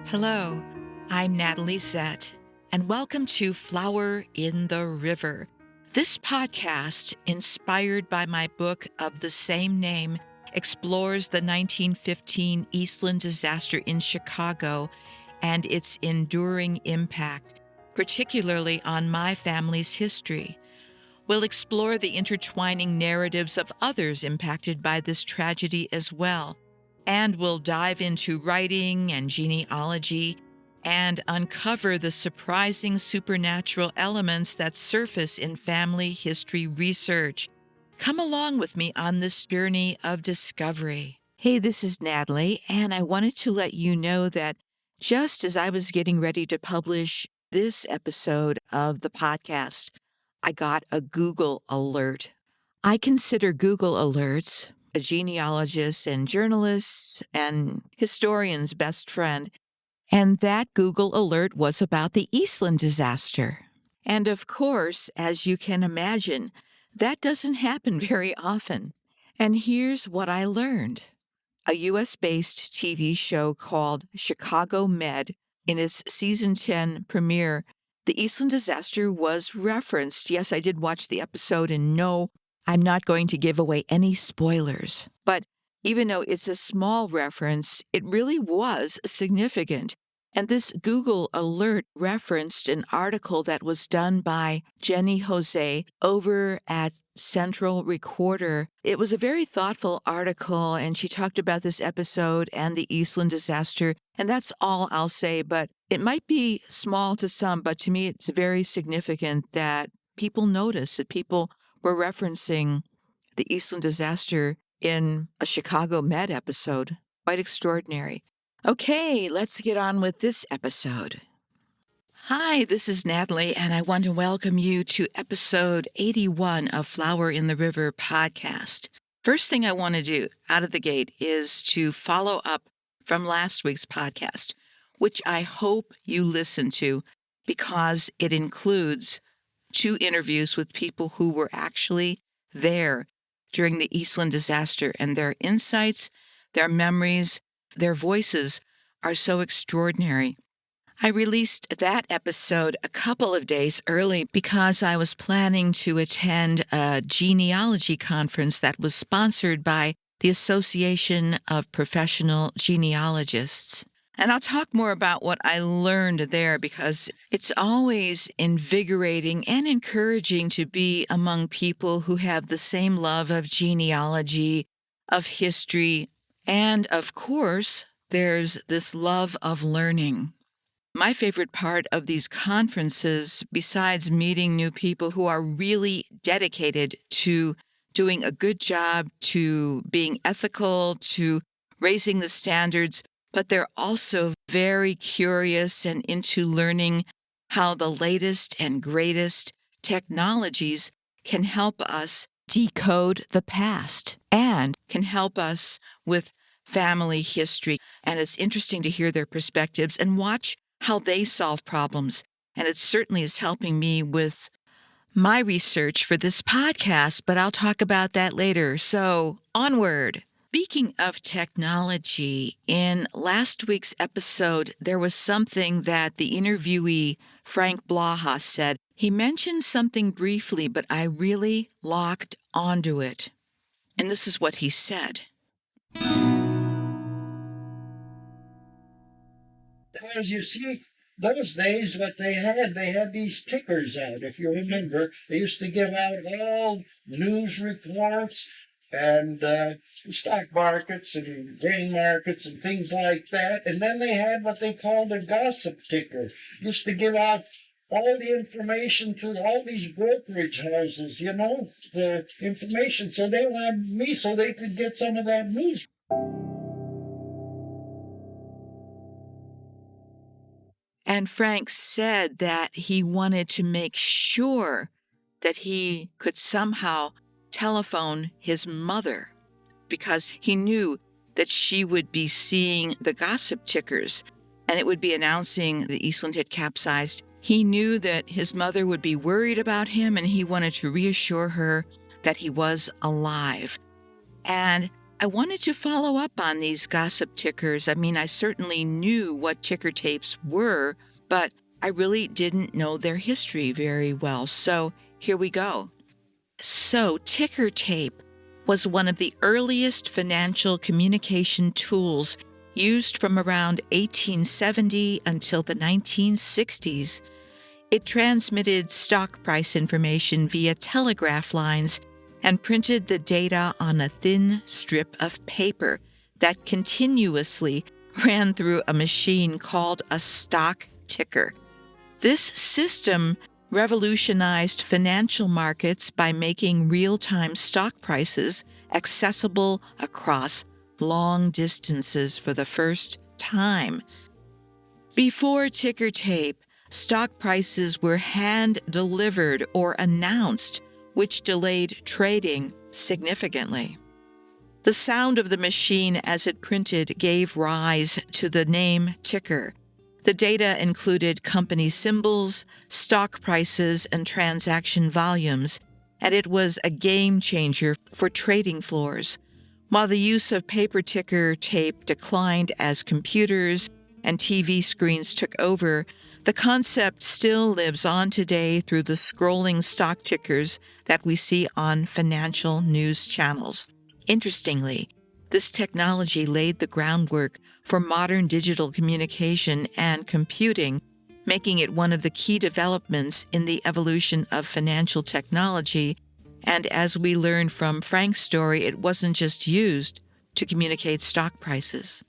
Hello, I'm Natalie Zett, and welcome to Flower in the River. This podcast, inspired by my book of the same name, explores the 1915 Eastland disaster in Chicago and its enduring impact, particularly on my family's history. We'll explore the intertwining narratives of others impacted by this tragedy as well. And we'll dive into writing and genealogy and uncover the surprising supernatural elements that surface in family history research. Come along with me on this journey of discovery. Hey, this is Natalie, and I wanted to let you know that just as I was getting ready to publish this episode of the podcast, I got a Google alert. I consider Google alerts a genealogist and journalist's and historian's best friend, and that Google alert was about the Eastland disaster. And of course, as you can imagine, that doesn't happen very often. And here's what I learned. A U.S.-based TV show called Chicago Med, in its season 10 premiere, the Eastland disaster was referenced. Yes, I did watch the episode, and no, I'm not going to give away any spoilers. But even though it's a small reference, it really was significant. And this Google alert referenced an article that was done by Jenny Jose over at Central Recorder. It was a very thoughtful article, and she talked about this episode and the Eastland disaster. And that's all I'll say, but it might be small to some, but to me it's very significant that people notice, that people were referencing the Eastland disaster in a Chicago Med episode. Quite extraordinary. Okay, let's get on with this episode. Hi, this is Natalie, and I want to welcome you to episode 81 of Flower in the River podcast. First thing I want to do out of the gate is to follow up from last week's podcast, which I hope you listen to because it includes 2 interviews with people who were actually there during the Eastland disaster, and their insights, their memories, their voices are so extraordinary. I released that episode a couple of days early because I was planning to attend a genealogy conference that was sponsored by the Association of Professional Genealogists. And I'll talk more about what I learned there because it's always invigorating and encouraging to be among people who have the same love of genealogy, of history, and of course, there's this love of learning. My favorite part of these conferences, besides meeting new people who are really dedicated to doing a good job, to being ethical, to raising the standards, but they're also very curious and into learning how the latest and greatest technologies can help us decode the past and can help us with family history. And it's interesting to hear their perspectives and watch how they solve problems. And it certainly is helping me with my research for this podcast, but I'll talk about that later. So onward. Speaking of technology, in last week's episode, there was something that the interviewee, Frank Blaha, said. He mentioned something briefly, but I really locked onto it. And this is what he said. Because you see, those days what they had these tickers out. If you remember, they used to give out all news reports and stock markets and grain markets and things like that. And then they had what they called a gossip ticker. Used to give out all the information to all these brokerage houses, the information. So they wanted me so they could get some of that news. And Frank said that he wanted to make sure that he could somehow telephone his mother because he knew that she would be seeing the gossip tickers and it would be announcing the Eastland had capsized. He knew that his mother would be worried about him and he wanted to reassure her that he was alive. And I wanted to follow up on these gossip tickers. I mean, I certainly knew what ticker tapes were, but I really didn't know their history very well. So here we go. So ticker tape was one of the earliest financial communication tools used from around 1870 until the 1960s. It transmitted stock price information via telegraph lines and printed the data on a thin strip of paper that continuously ran through a machine called a stock ticker. This system revolutionized financial markets by making real-time stock prices accessible across long distances for the first time. Before ticker tape, stock prices were hand-delivered or announced, which delayed trading significantly. The sound of the machine as it printed gave rise to the name ticker. The data included company symbols, stock prices, and transaction volumes, and it was a game changer for trading floors. While the use of paper ticker tape declined as computers and TV screens took over, the concept still lives on today through the scrolling stock tickers that we see on financial news channels. Interestingly, this technology laid the groundwork for modern digital communication and computing, making it one of the key developments in the evolution of financial technology. And as we learned from Frank's story, it wasn't just used to communicate stock prices.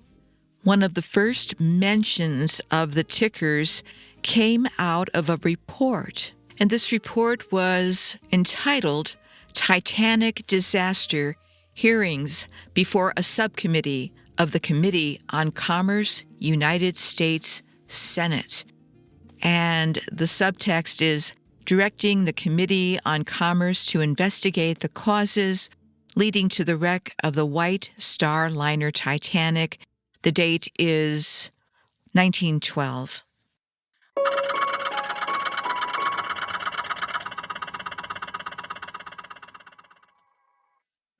One of the first mentions of the tickers came out of a report, and this report was entitled Titanic Disaster Hearings Before a Subcommittee of the Committee on Commerce, United States Senate. And the subtext is directing the Committee on Commerce to investigate the causes leading to the wreck of the White Star liner Titanic. The date is 1912.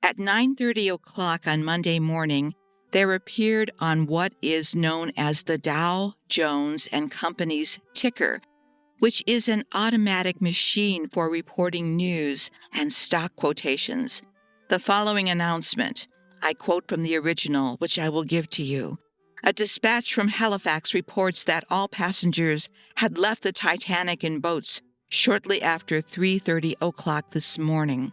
At 9:30 o'clock on Monday morning, there appeared on what is known as the Dow Jones and Company's ticker, which is an automatic machine for reporting news and stock quotations. The following announcement, I quote from the original, which I will give to you. A dispatch from Halifax reports that all passengers had left the Titanic in boats shortly after 3:30 o'clock this morning.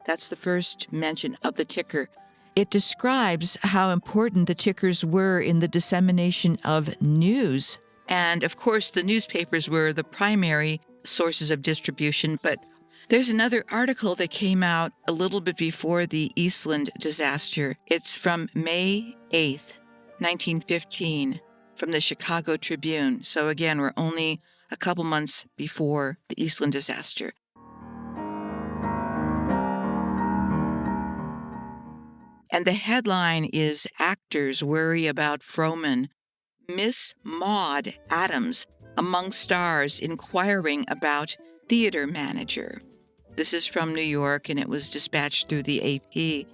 That's the first mention of the ticker. It describes how important the tickers were in the dissemination of news. And of course, the newspapers were the primary sources of distribution, but there's another article that came out a little bit before the Eastland disaster. It's from May 8th, 1915, from the Chicago Tribune. So again, we're only a couple months before the Eastland disaster. And the headline is Actors Worry About Frohman. Miss Maud Adams among stars inquiring about theater manager. This is from New York, and it was dispatched through the AP.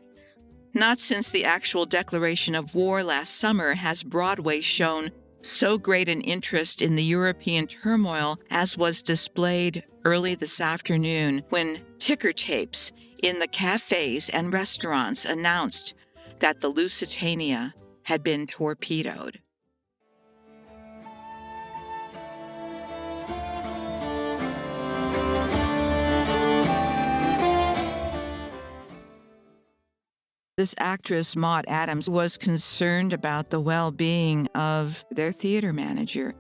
Not since the actual declaration of war last summer has Broadway shown so great an interest in the European turmoil as was displayed early this afternoon when ticker tapes in the cafes and restaurants announced that the Lusitania had been torpedoed. This actress, Maud Adams, was concerned about the well-being of their theater manager.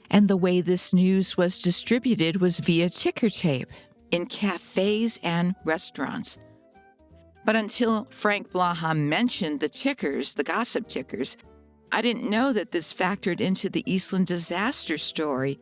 And the way this news was distributed was via ticker tape in cafes and restaurants. But until Frank Blaha mentioned the tickers, the gossip tickers, I didn't know that this factored into the Eastland disaster story.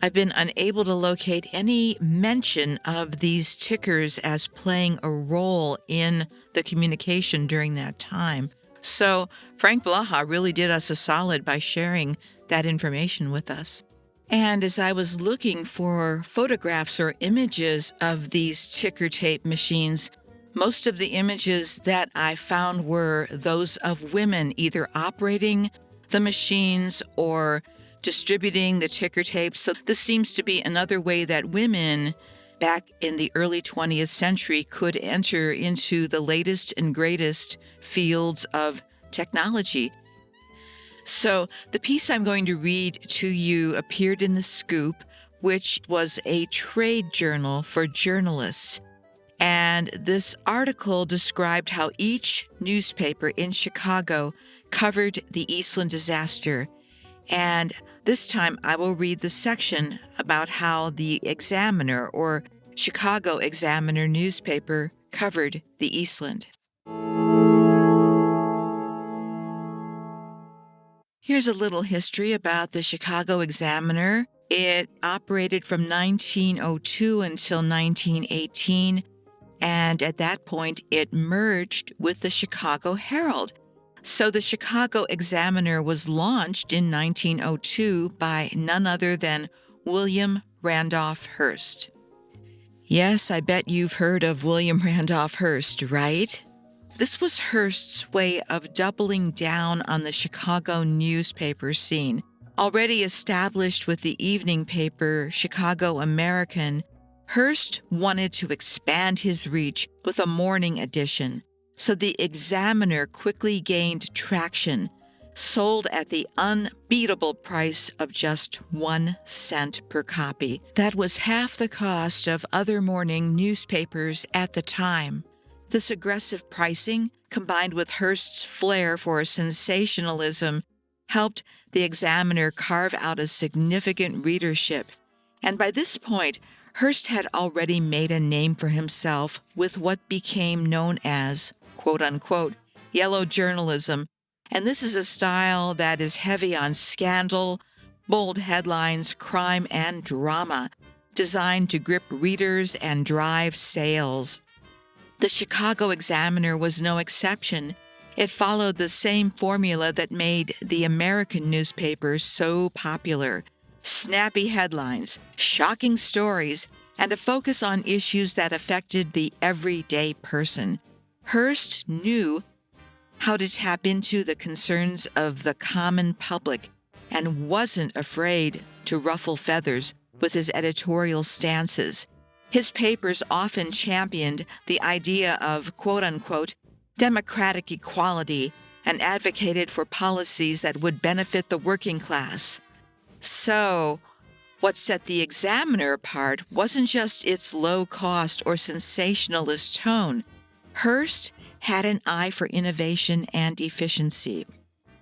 I've been unable to locate any mention of these tickers as playing a role in the communication during that time. So Frank Blaha really did us a solid by sharing that information with us. And as I was looking for photographs or images of these ticker tape machines, Most of the images that I found were those of women either operating the machines or distributing the ticker tapes. So this seems to be another way that women back in the early 20th century could enter into the latest and greatest fields of technology. So the piece I'm going to read to you appeared in The Scoop, which was a trade journal for journalists. And this article described how each newspaper in Chicago covered the Eastland disaster. And this time I will read the section about how the Examiner, or Chicago Examiner newspaper, covered the Eastland. Here's a little history about the Chicago Examiner. It operated from 1902 until 1918, and at that point it merged with the Chicago Herald. So the Chicago Examiner was launched in 1902 by none other than William Randolph Hearst. Yes, I bet you've heard of William Randolph Hearst, right? This was Hearst's way of doubling down on the Chicago newspaper scene. Already established with the evening paper Chicago American, Hearst wanted to expand his reach with a morning edition. So the Examiner quickly gained traction, sold at the unbeatable price of just 1 cent per copy. That was half the cost of other morning newspapers at the time. This aggressive pricing, combined with Hearst's flair for sensationalism, helped the Examiner carve out a significant readership. And by this point, Hearst had already made a name for himself with what became known as, quote-unquote, yellow journalism. And this is a style that is heavy on scandal, bold headlines, crime, and drama, designed to grip readers and drive sales. The Chicago Examiner was no exception. It followed the same formula that made the American newspapers so popular: snappy headlines, shocking stories, and a focus on issues that affected the everyday person. Hearst knew how to tap into the concerns of the common public and wasn't afraid to ruffle feathers with his editorial stances. His papers often championed the idea of, quote-unquote, democratic equality and advocated for policies that would benefit the working class. So, what set the Examiner apart wasn't just its low cost or sensationalist tone. Hearst had an eye for innovation and efficiency.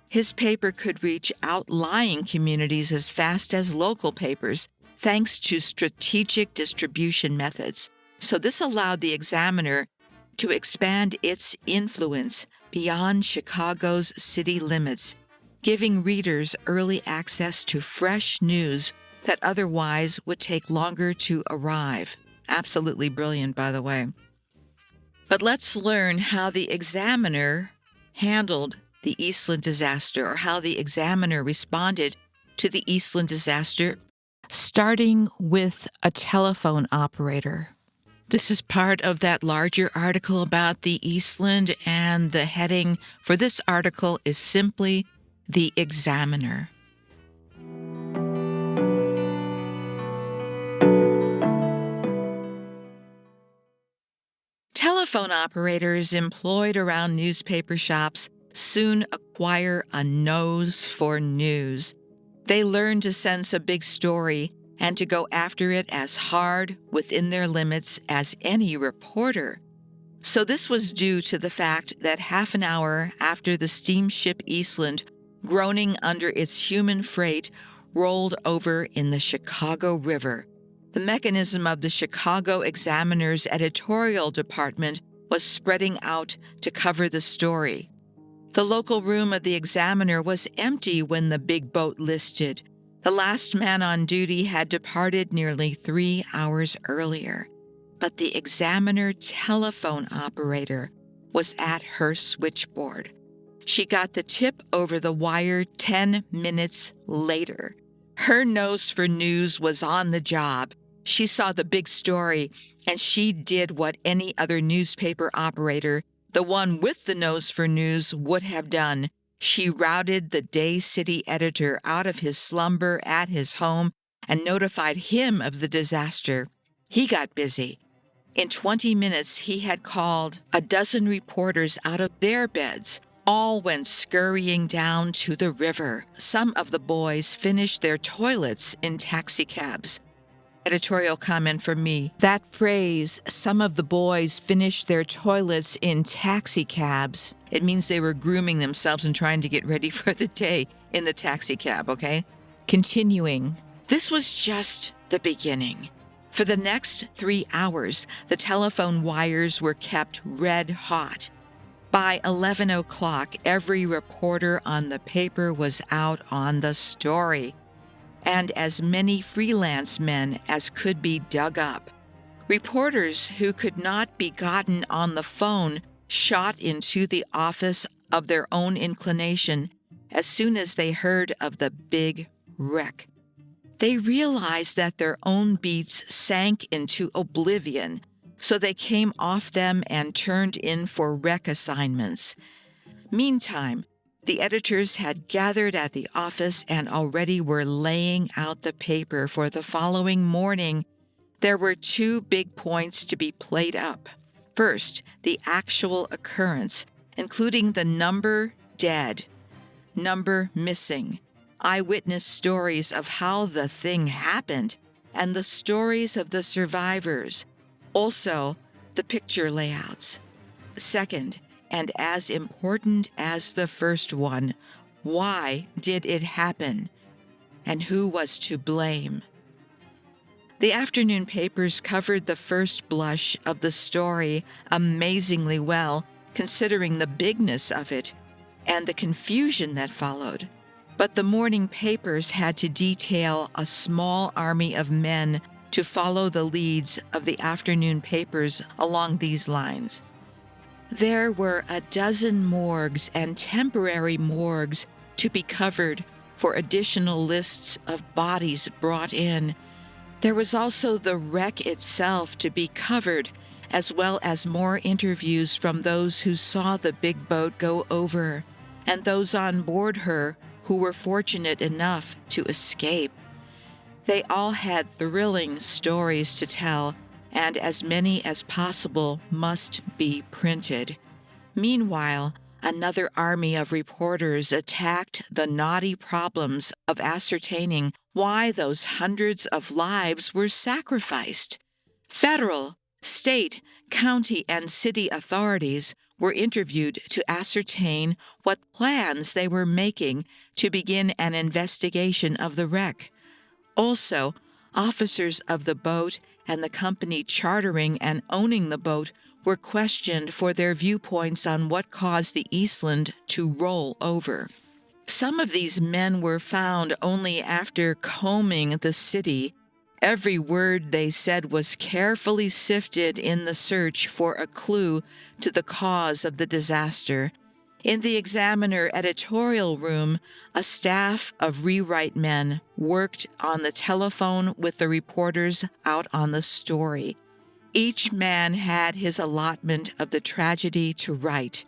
His paper could reach outlying communities as fast as local papers, thanks to strategic distribution methods. So this allowed the Examiner to expand its influence beyond Chicago's city limits, giving readers early access to fresh news that otherwise would take longer to arrive. Absolutely brilliant, by the way. But let's learn how the Examiner handled the Eastland disaster, or how the Examiner responded to the Eastland disaster, starting with a telephone operator. This is part of that larger article about the Eastland, and the heading for this article is simply The Examiner. Telephone operators employed around newspaper shops soon acquire a nose for news. They learn to sense a big story and to go after it as hard within their limits as any reporter. So this was due to the fact that half an hour after the steamship Eastland, groaning under its human freight, rolled over in the Chicago River, the mechanism of the Chicago Examiner's editorial department was spreading out to cover the story. The local room of the Examiner was empty when the big boat listed. The last man on duty had departed nearly 3 hours earlier. But the Examiner telephone operator was at her switchboard. She got the tip over the wire 10 minutes later. Her nose for news was on the job. She saw the big story and she did what any other newspaper operator, the one with the nose for news, would have done. She routed the Day City editor out of his slumber at his home and notified him of the disaster. He got busy. In 20 minutes, he had called a dozen reporters out of their beds. All went scurrying down to the river. Some of the boys finished their toilets in taxicabs. Editorial comment from me. That phrase, some of the boys finished their toilets in taxicabs, it means they were grooming themselves and trying to get ready for the day in the taxicab, okay? Continuing. This was just the beginning. For the next 3 hours, the telephone wires were kept red hot. By 11 o'clock, every reporter on the paper was out on the story, and as many freelance men as could be dug up. Reporters who could not be gotten on the phone shot into the office of their own inclination as soon as they heard of the big wreck. They realized that their own beats sank into oblivion, so they came off them and turned in for wreck assignments. Meantime, the editors had gathered at the office and already were laying out the paper for the following morning. There were 2 big points to be played up. First, the actual occurrence, including the number dead, number missing, eyewitness stories of how the thing happened, and the stories of the survivors. Also, the picture layouts. Second, and as important as the first one, why did it happen? And who was to blame? The afternoon papers covered the first blush of the story amazingly well, considering the bigness of it and the confusion that followed. But the morning papers had to detail a small army of men to follow the leads of the afternoon papers along these lines. There were a dozen morgues and temporary morgues to be covered for additional lists of bodies brought in. There was also the wreck itself to be covered, as well as more interviews from those who saw the big boat go over, and those on board her who were fortunate enough to escape. They all had thrilling stories to tell, and as many as possible must be printed. Meanwhile, another army of reporters attacked the knotty problems of ascertaining why those hundreds of lives were sacrificed. Federal, state, county, and city authorities were interviewed to ascertain what plans they were making to begin an investigation of the wreck. Also, officers of the boat and the company chartering and owning the boat were questioned for their viewpoints on what caused the Eastland to roll over. Some of these men were found only after combing the city. Every word they said was carefully sifted in the search for a clue to the cause of the disaster. In the Examiner editorial room, a staff of rewrite men worked on the telephone with the reporters out on the story. Each man had his allotment of the tragedy to write.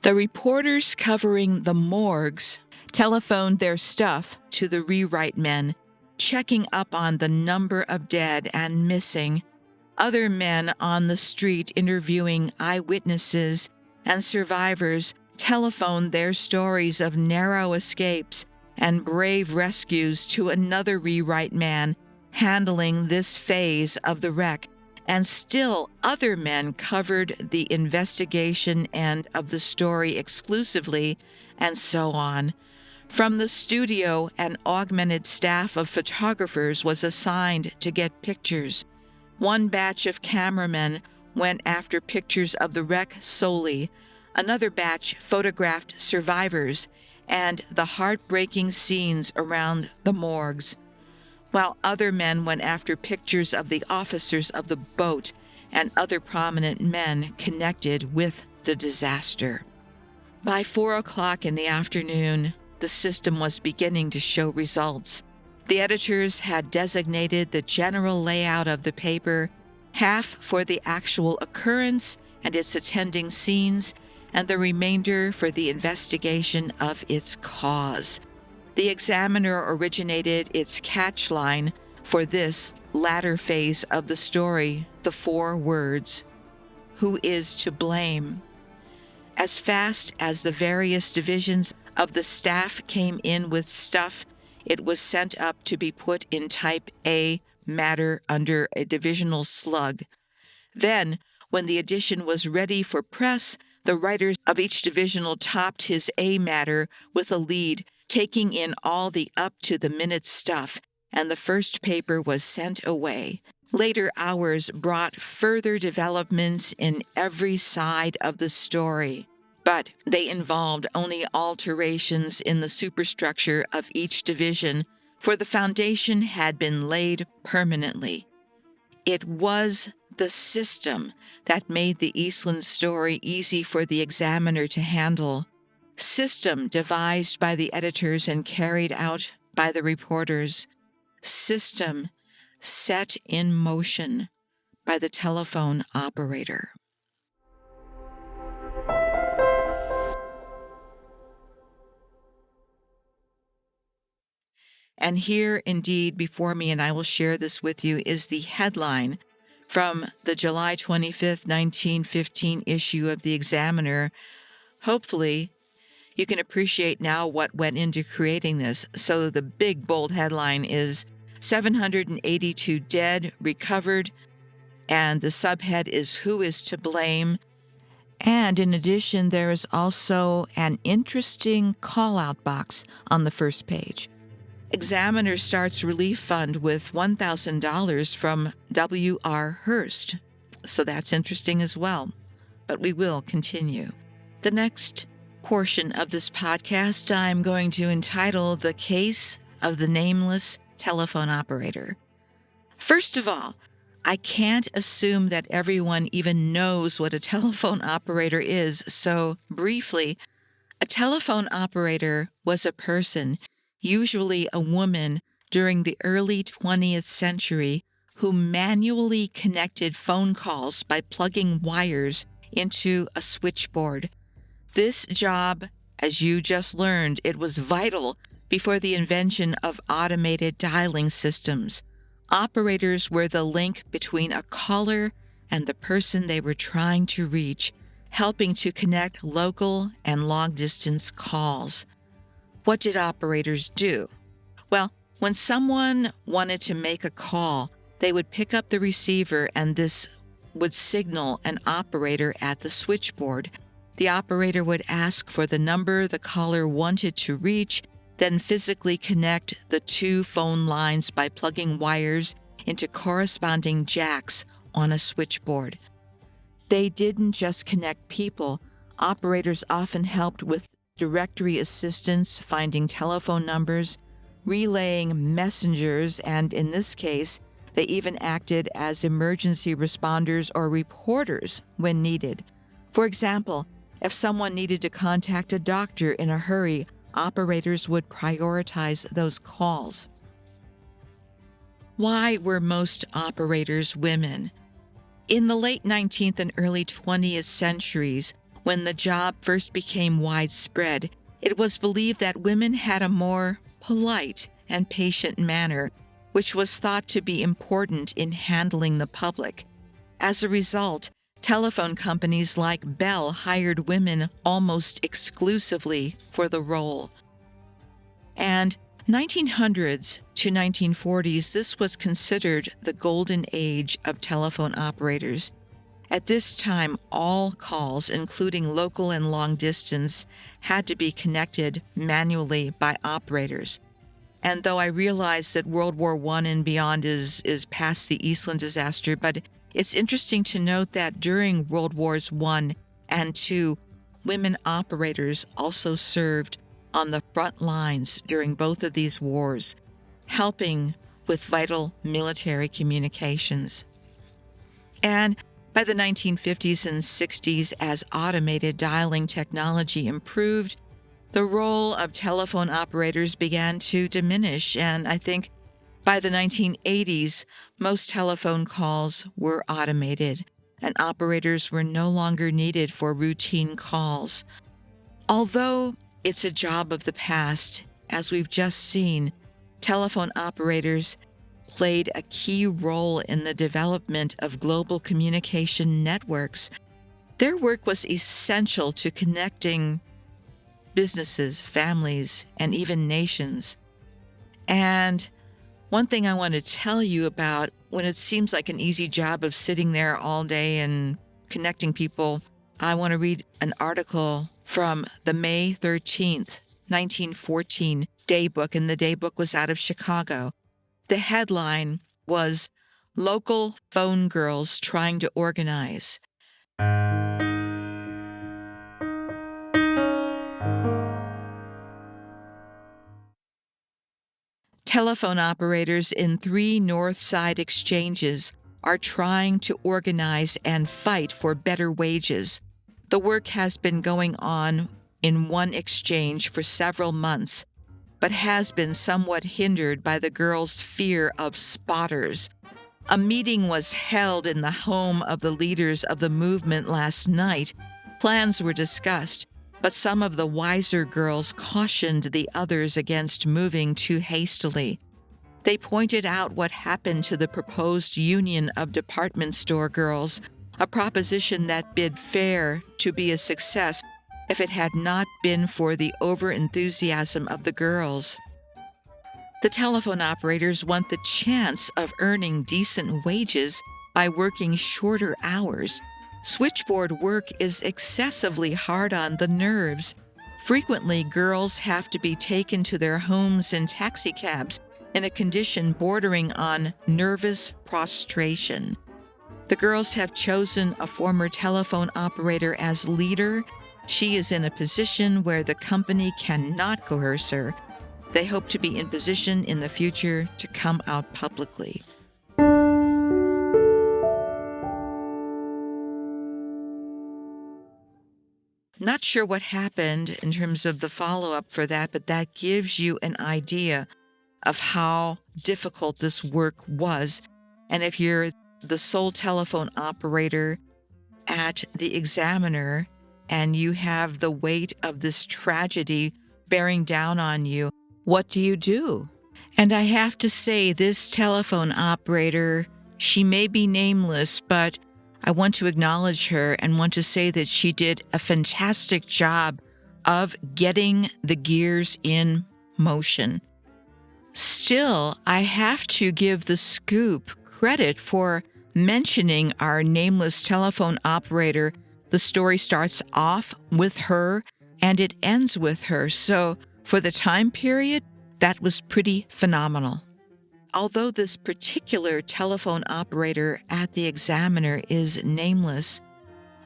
The reporters covering the morgues telephoned their stuff to the rewrite men, checking up on the number of dead and missing. Other men on the street interviewing eyewitnesses and survivors telephoned their stories of narrow escapes and brave rescues to another rewrite man handling this phase of the wreck, and still other men covered the investigation end of the story exclusively, and so on. From the studio, an augmented staff of photographers was assigned to get pictures. One batch of cameramen went after pictures of the wreck solely. Another batch photographed survivors and the heartbreaking scenes around the morgues, while other men went after pictures of the officers of the boat and other prominent men connected with the disaster. By 4 o'clock in the afternoon, the system was beginning to show results. The editors had designated the general layout of the paper, half for the actual occurrence and its attending scenes, and the remainder for the investigation of its cause. The Examiner originated its catchline for this latter phase of the story, the 4 words, "Who is to blame?" As fast as the various divisions of the staff came in with stuff, it was sent up to be put in type A matter under a divisional slug. Then, when the edition was ready for press, the writer of each divisional topped his A matter with a lead, taking in all the up-to-the-minute stuff, and the first paper was sent away. Later hours brought further developments in every side of the story, but they involved only alterations in the superstructure of each division, for the foundation had been laid permanently. It was the system that made the Eastland story easy for the Examiner to handle. System devised by the editors and carried out by the reporters. System set in motion by the telephone operator. And here, indeed, before me, and I will share this with you, is the headline from the July 25th, 1915 issue of the Examiner. Hopefully, you can appreciate now what went into creating this. So the big, bold headline is 782 dead, recovered, and the subhead is "Who is to blame?" And in addition, there is also an interesting call-out box on the first page. Examiner starts relief fund with $1,000 from W.R. Hearst. So that's interesting as well. But we will continue. The next portion of this podcast I'm going to entitle "The Case of the Nameless Telephone Operator." First of all, I can't assume that everyone even knows what a telephone operator is, so briefly, a telephone operator was a person, usually a woman, during the early 20th century, who manually connected phone calls by plugging wires into a switchboard. This job, as you just learned, it was vital before the invention of automated dialing systems. Operators were the link between a caller and the person they were trying to reach, helping to connect local and long-distance calls. What did operators do? Well, when someone wanted to make a call, they would pick up the receiver, and this would signal an operator at the switchboard. The operator would ask for the number the caller wanted to reach, then physically connect the 2 phone lines by plugging wires into corresponding jacks on a switchboard. They didn't just connect people. Operators often helped with directory assistance, finding telephone numbers, relaying messengers, and in this case, they even acted as emergency responders or reporters when needed. For example, if someone needed to contact a doctor in a hurry, operators would prioritize those calls. Why were most operators women? In the late 19th and early 20th centuries, when the job first became widespread, it was believed that women had a more polite and patient manner, which was thought to be important in handling the public. As a result, telephone companies like Bell hired women almost exclusively for the role. And 1900s to 1940s, this was considered the golden age of telephone operators. At this time, all calls, including local and long distance, had to be connected manually by operators. And though I realize that World War I and beyond is past the Eastland disaster, but it's interesting to note that during World Wars I and II, women operators also served on the front lines during both of these wars, helping with vital military communications. And by the 1950s and 60s, as automated dialing technology improved, the role of telephone operators began to diminish, and I think By the 1980s, most telephone calls were automated, and operators were no longer needed for routine calls. Although it's a job of the past, as we've just seen, telephone operators played a key role in the development of global communication networks. Their work was essential to connecting businesses, families, and even nations. And one thing I want to tell you about, when it seems like an easy job of sitting there all day and connecting people, I want to read an article from the May 13th, 1914 daybook, and the daybook was out of Chicago. The headline was, "Local Phone Girls Trying to Organize." Telephone operators in 3 North Side exchanges are trying to organize and fight for better wages. The work has been going on in one exchange for several months, but has been somewhat hindered by the girls' fear of spotters. A meeting was held in the home of the leaders of the movement last night. Plans were discussed, but some of the wiser girls cautioned the others against moving too hastily. They pointed out what happened to the proposed union of department store girls, a proposition that bid fair to be a success if it had not been for the over-enthusiasm of the girls. The telephone operators want the chance of earning decent wages by working shorter hours. Switchboard work is excessively hard on the nerves. Frequently, girls have to be taken to their homes in taxicabs in a condition bordering on nervous prostration. The girls have chosen a former telephone operator as leader. She is in a position where the company cannot coerce her. They hope to be in position in the future to come out publicly. Not sure what happened in terms of the follow-up for that, but that gives you an idea of how difficult this work was. And if you're the sole telephone operator at the Examiner and you have the weight of this tragedy bearing down on you, what do you do? And I have to say, this telephone operator, she may be nameless, but I want to acknowledge her and want to say that she did a fantastic job of getting the gears in motion. Still, I have to give the Scoop credit for mentioning our nameless telephone operator. The story starts off with her and it ends with her. So for the time period, that was pretty phenomenal. Although this particular telephone operator at the Examiner is nameless,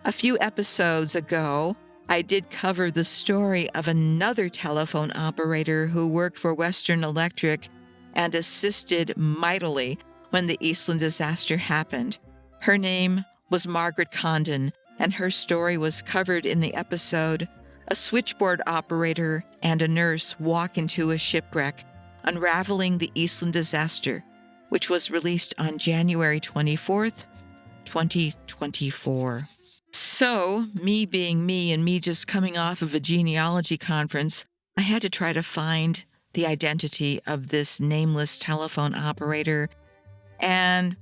a few episodes ago, I did cover the story of another telephone operator who worked for Western Electric and assisted mightily when the Eastland disaster happened. Her name was Margaret Condon, and her story was covered in the episode, "A Switchboard Operator and a Nurse Walk into a Shipwreck, Unraveling the Eastland Disaster," which was released on January 24th, 2024. So, me being me and me just coming off of a genealogy conference, I had to try to find the identity of this nameless telephone operator. And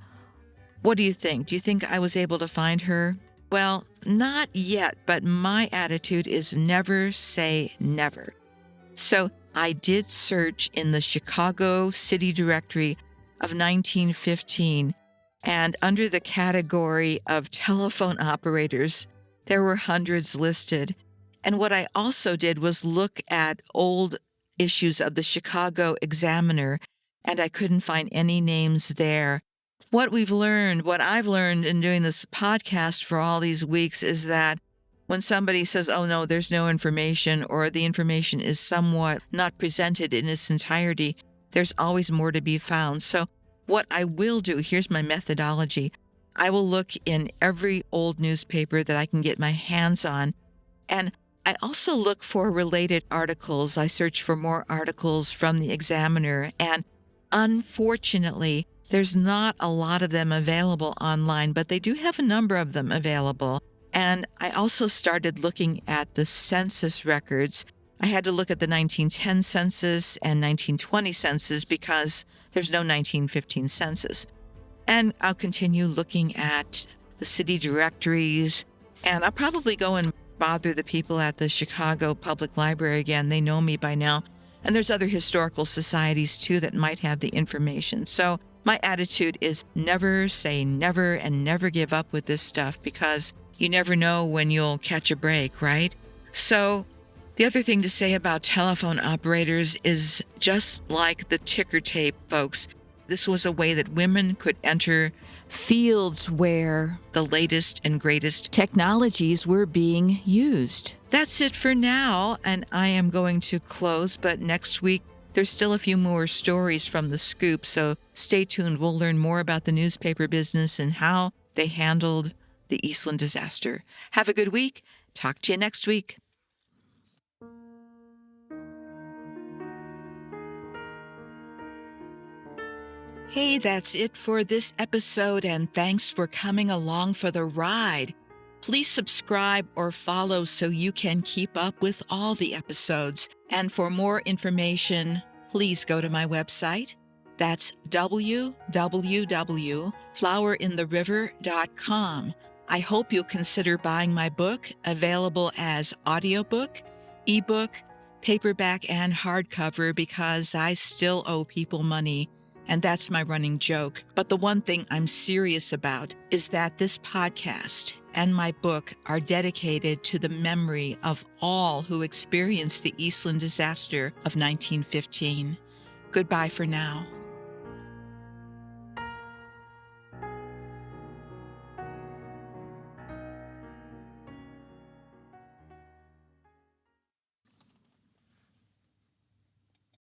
what do you think? Do you think I was able to find her? Well, not yet, but my attitude is never say never. So I did search in the Chicago City Directory of 1915, and under the category of telephone operators, there were hundreds listed. And what I also did was look at old issues of the Chicago Examiner, and I couldn't find any names there. What I've learned in doing this podcast for all these weeks is that when somebody says, oh no, there's no information, or the information is somewhat not presented in its entirety, there's always more to be found. So what I will do, here's my methodology. I will look in every old newspaper that I can get my hands on, and I also look for related articles. I search for more articles from the Examiner, and Unfortunately, there's not a lot of them available online, but they do have a number of them available. And I also started looking at the census records. I had to look at the 1910 census and 1920 census because there's no 1915 census. And I'll continue looking at the city directories, and I'll probably go and bother the people at the Chicago Public Library again. They know me by now. And there's other historical societies too that might have the information. So my attitude is never say never and never give up with this stuff, because you never know when you'll catch a break, right? So the other thing to say about telephone operators is, just like the ticker tape, folks, this was a way that women could enter fields where the latest and greatest technologies were being used. That's it for now, and I am going to close, but next week there's still a few more stories from the scoop, so stay tuned. We'll learn more about the newspaper business and how they handled the Eastland disaster. Have a good week. Talk to you next week. Hey, that's it for this episode, and thanks for coming along for the ride. Please subscribe or follow so you can keep up with all the episodes. And for more information, please go to my website. That's www.flowerintheriver.com. I hope you'll consider buying my book, available as audiobook, ebook, paperback, and hardcover, because I still owe people money. And that's my running joke. But the one thing I'm serious about is that this podcast and my book are dedicated to the memory of all who experienced the Eastland disaster of 1915. Goodbye for now.